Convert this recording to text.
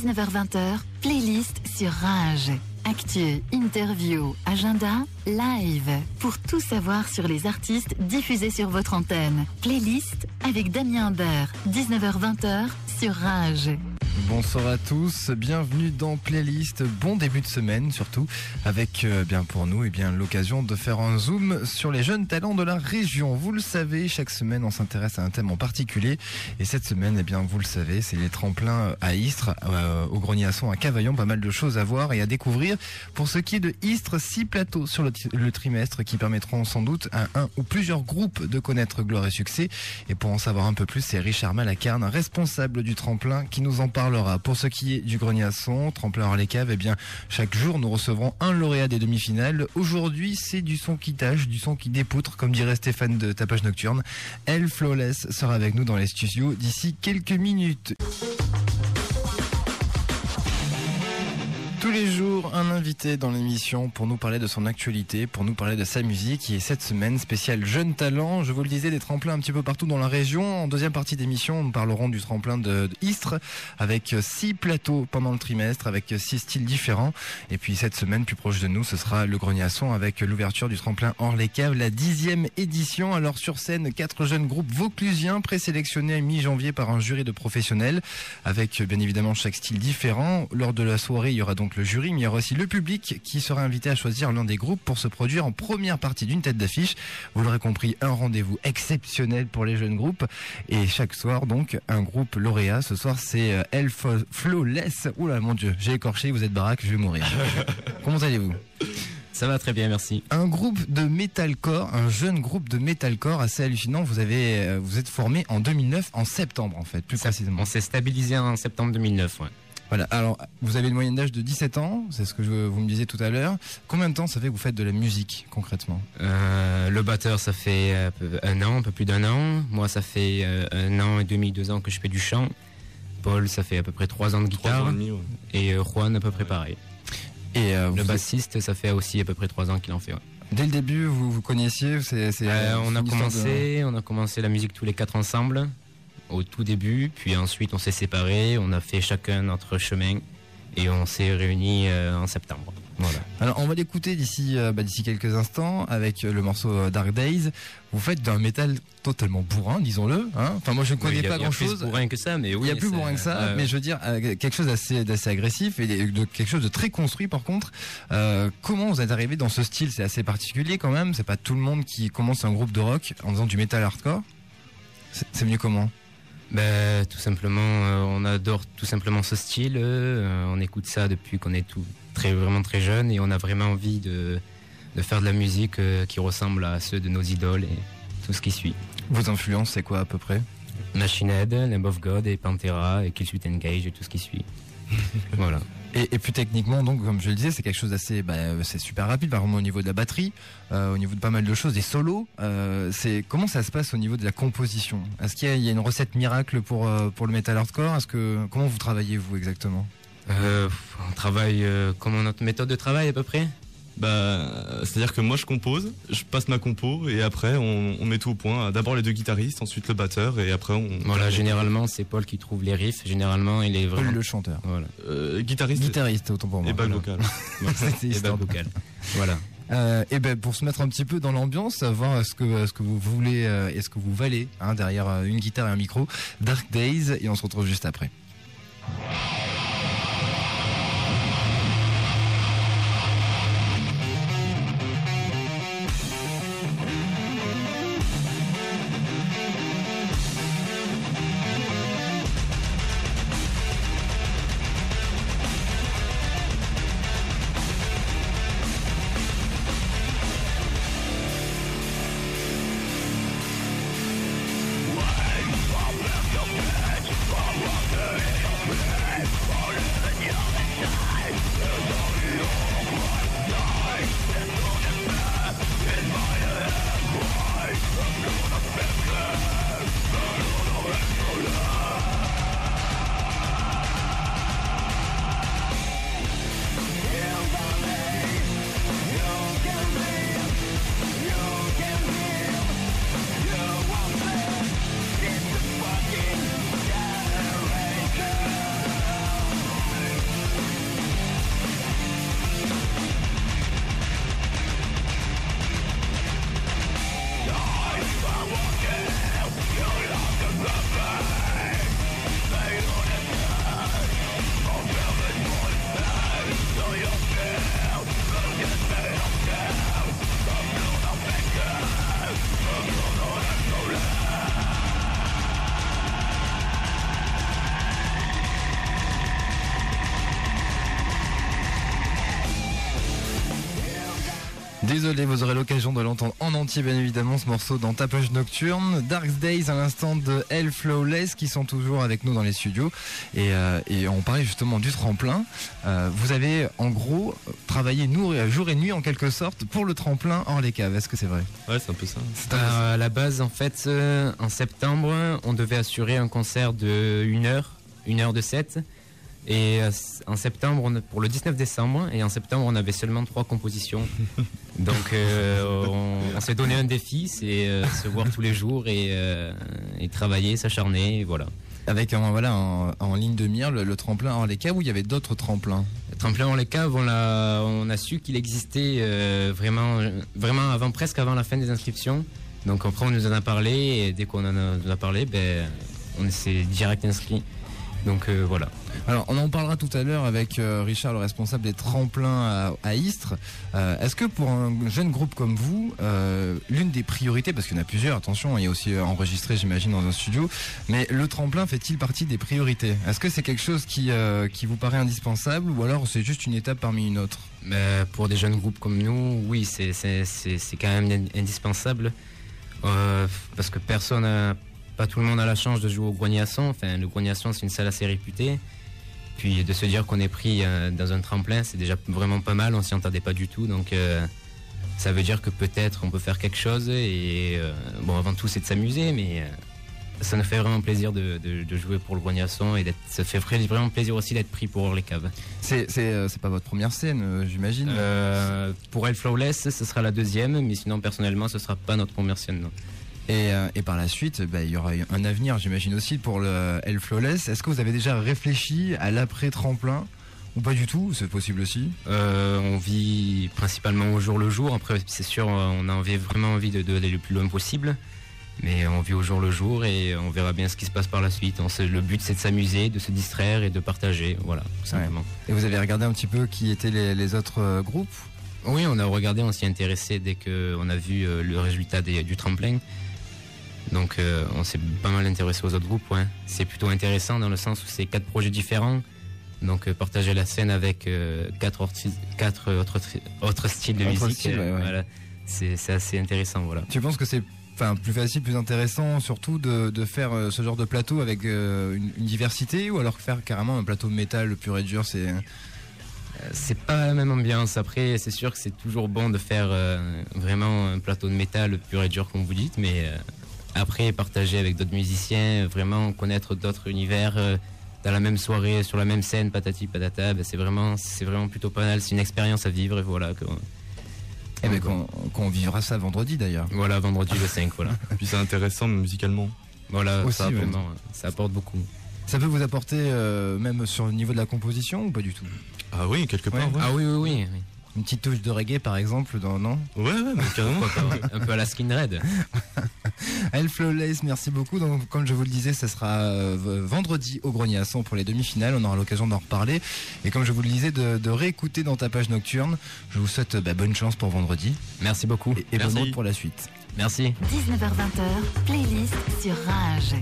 19h-20h, playlist sur Rage. Actu, interview, agenda, live. Pour tout savoir sur les artistes diffusés sur votre antenne. Playlist avec Damien Imbert, 19h-20h sur Rage. Bonsoir à tous, bienvenue dans Playlist, bon début de semaine surtout, avec bien pour nous l'occasion de faire un zoom sur les jeunes talents de la région. Vous le savez, chaque semaine on s'intéresse à un thème en particulier, et cette semaine, vous le savez, c'est les tremplins à Istres, au Grogny-à-Son, à Cavaillon, pas mal de choses à voir et à découvrir. Pour ce qui est de Istres, 6 plateaux sur le trimestre qui permettront sans doute à un ou plusieurs groupes de connaître gloire et succès. Et pour en savoir un peu plus, c'est Richard Malacarne, responsable du tremplin, qui nous en parlera. Pour ce qui est du Grogny-à-Son, tremplin hors les caves, chaque jour nous recevrons un lauréat des demi-finales. Aujourd'hui, c'est du son qui tâche, du son qui dépoutre, comme dirait Stéphane de Tapage Nocturne. Elle, Flawless, sera avec nous dans les studios d'ici quelques minutes. Tous les jours, un invité dans l'émission pour nous parler de son actualité, pour nous parler de sa musique, qui est cette semaine spéciale Jeunes Talents. Je vous le disais, des tremplins un petit peu partout dans la région. En deuxième partie d'émission, nous parlerons du tremplin de Istres, avec 6 plateaux pendant le trimestre, avec 6 styles différents. Et puis cette semaine, plus proche de nous, ce sera le Grogny-à-Son, avec l'ouverture du tremplin hors les caves, la 10e édition. Alors sur scène, 4 jeunes groupes vauclusiens, présélectionnés à mi-janvier par un jury de professionnels, avec bien évidemment chaque style différent. Lors de la soirée, il y aura donc le jury, mais il y aura aussi le public qui sera invité à choisir l'un des groupes pour se produire en première partie d'une tête d'affiche. Vous l'aurez compris, un rendez-vous exceptionnel pour les jeunes groupes, et chaque soir donc un groupe lauréat. Ce soir c'est Flawless. Oula mon Dieu, j'ai écorché, vous êtes baraque, je vais mourir. Comment allez-vous ? Ça va très bien, merci. Un groupe de metalcore, un jeune groupe de metalcore assez hallucinant. Vous êtes formé en 2009, en septembre en fait, plus précisément. On s'est stabilisé en septembre 2009, ouais. Voilà, alors vous avez une moyenne d'âge de 17 ans, c'est ce que vous me disiez tout à l'heure. Combien de temps ça fait que vous faites de la musique concrètement ? Le batteur, ça fait un peu plus d'un an. Moi, ça fait 1 an et demi, 2 ans que je fais du chant. Paul, ça fait à peu près 3 ans de guitare. 3 ans et demi, ouais. Et Juan, à peu près pareil. Et le bassiste, ça fait aussi à peu près 3 ans qu'il en fait. Ouais. Dès le début, vous connaissiez on a commencé la musique tous les 4 ensemble. Au tout début, puis ensuite on s'est séparés, on a fait chacun notre chemin et on s'est réunis en septembre. Voilà. Alors on va l'écouter d'ici quelques instants avec le morceau Dark Days. Vous faites d'un métal totalement bourrin, disons-le. Hein, enfin moi je ne connais pas grand-chose. Il y a plus bourrin que ça, mais oui. Il y a plus bourrin que ça, mais je veux dire quelque chose d'assez agressif et de quelque chose de très construit par contre. Comment vous êtes arrivé dans ce style ? C'est assez particulier quand même. C'est pas tout le monde qui commence un groupe de rock en faisant du métal hardcore. C'est mieux comment ? Tout simplement, on adore tout simplement ce style. On écoute ça depuis qu'on est vraiment très jeune, et on a vraiment envie de faire de la musique qui ressemble à ceux de nos idoles et tout ce qui suit. Vos influences, c'est quoi à peu près ? Machine Head, Lamb of God et Pantera et Killswitch Engage et tout ce qui suit. Voilà. Et plus techniquement, donc, comme je le disais, c'est quelque chose d'assez, c'est super rapide, par exemple au niveau de la batterie, au niveau de pas mal de choses, des solos. Comment ça se passe au niveau de la composition ? Est-ce qu'il y a une recette miracle pour le metal hardcore ? Comment vous travaillez vous exactement ? On travaille comment notre méthode de travail à peu près ? C'est-à-dire que moi je compose, je passe ma compo et après on met tout au point. D'abord les 2 guitaristes, ensuite le batteur et après on... Voilà, généralement c'est Paul qui trouve les riffs, généralement il est vraiment... Paul le chanteur. Voilà. Guitariste autant pour moi. Et back vocal. Et back vocal. Voilà. Pour se mettre un petit peu dans l'ambiance, savoir ce que vous voulez et ce que vous valez derrière une guitare et un micro. Dark Days, et on se retrouve juste après. désolé, vous aurez l'occasion de l'entendre en entier, bien évidemment, ce morceau dans Tapage Nocturne. Dark Days à l'instant de Hell Flawless qui sont toujours avec nous dans les studios. Et on parlait justement du tremplin. Vous avez en gros travaillé jour et nuit en quelque sorte pour le tremplin hors les caves. Est-ce que c'est vrai? Ouais, c'est un peu ça. À la base, en fait, en septembre, on devait assurer un concert de 1 heure de set. Et en septembre, pour le 19 décembre, et en septembre, on avait seulement 3 compositions. Donc, on s'est donné un défi, c'est se voir tous les jours et travailler, s'acharner, et voilà. Avec en ligne de mire le tremplin hors les caves, où il y avait d'autres tremplins. Le tremplin hors les caves, on a su qu'il existait vraiment presque avant la fin des inscriptions. Donc après, on nous en a parlé, et dès qu'on en a parlé, on s'est direct inscrit. Donc voilà. Alors on en parlera tout à l'heure avec Richard, le responsable des tremplins à Istres. Est-ce que pour un jeune groupe comme vous, l'une des priorités, parce qu'il y en a plusieurs, attention, il y a aussi enregistré j'imagine dans un studio, mais le tremplin fait-il partie des priorités? Est-ce que c'est quelque chose qui vous paraît indispensable, ou alors c'est juste une étape parmi une autre? Pour des jeunes groupes comme nous, oui, c'est quand même indispensable, parce que pas tout le monde a la chance de jouer au Grogny-à-Son. Enfin, le Grogny-à-Son, c'est une salle assez réputée. Puis de se dire qu'on est pris dans un tremplin, c'est déjà vraiment pas mal. On s'y entendait pas du tout. Donc ça veut dire que peut-être on peut faire quelque chose. Et avant tout, c'est de s'amuser. Mais ça nous fait vraiment plaisir de jouer pour le Grogny-à-Son. Et ça fait vraiment plaisir aussi d'être pris pour les caves. C'est pas votre première scène, j'imagine? Pour Hell Flawless, ce sera la deuxième. Mais sinon, personnellement, ce sera pas notre première scène, non. Et par la suite, il y aura un avenir, j'imagine aussi, pour le Hell Flawless. Est-ce que vous avez déjà réfléchi à l'après-tremplin, ou pas du tout? C'est possible aussi. On vit principalement au jour le jour. Après, c'est sûr, on a vraiment envie d'aller le plus loin possible. Mais on vit au jour le jour et on verra bien ce qui se passe par la suite. Le but, c'est de s'amuser, de se distraire et de partager. Voilà, tout simplement. Ouais. Et vous avez regardé un petit peu qui étaient les autres groupes? Oui, on a regardé, on s'y intéressait dès qu'on a vu le résultat du tremplin. Donc on s'est pas mal intéressé aux autres groupes. Ouais. C'est plutôt intéressant dans le sens où c'est 4 projets différents. Donc partager la scène avec 4 autres styles de musique, voilà, c'est assez intéressant. Voilà. Tu penses que c'est plus facile, plus intéressant surtout de faire ce genre de plateau avec une diversité, ou alors faire carrément un plateau métal pur et dur? C'est pas la même ambiance. Après, c'est sûr que c'est toujours bon de faire vraiment un plateau de métal pur et dur, comme vous dites, mais après, partager avec d'autres musiciens, vraiment connaître d'autres univers dans la même soirée, sur la même scène, patati patata, c'est vraiment plutôt pas mal. C'est une expérience à vivre, et voilà. Qu'on vivra ça vendredi d'ailleurs. Voilà, vendredi le 5, voilà. Et puis c'est intéressant musicalement. Voilà, aussi, ça apporte beaucoup. Ça peut vous apporter même sur le niveau de la composition, ou pas du tout? Ah oui, quelque part. Ouais. Ah oui. Une petite touche de reggae par exemple, non? Ouais, mais carrément. Un peu à la Skin Red. Hell Flawless, merci beaucoup. Donc, comme je vous le disais, ça sera vendredi au Grogny-à-Son pour les demi-finales. On aura l'occasion d'en reparler. Et comme je vous le disais, de réécouter dans Tapage Nocturne. Je vous souhaite bonne chance pour vendredi. Merci beaucoup. Et bonne route pour la suite. Merci. 19h-20h, playlist sur Rage.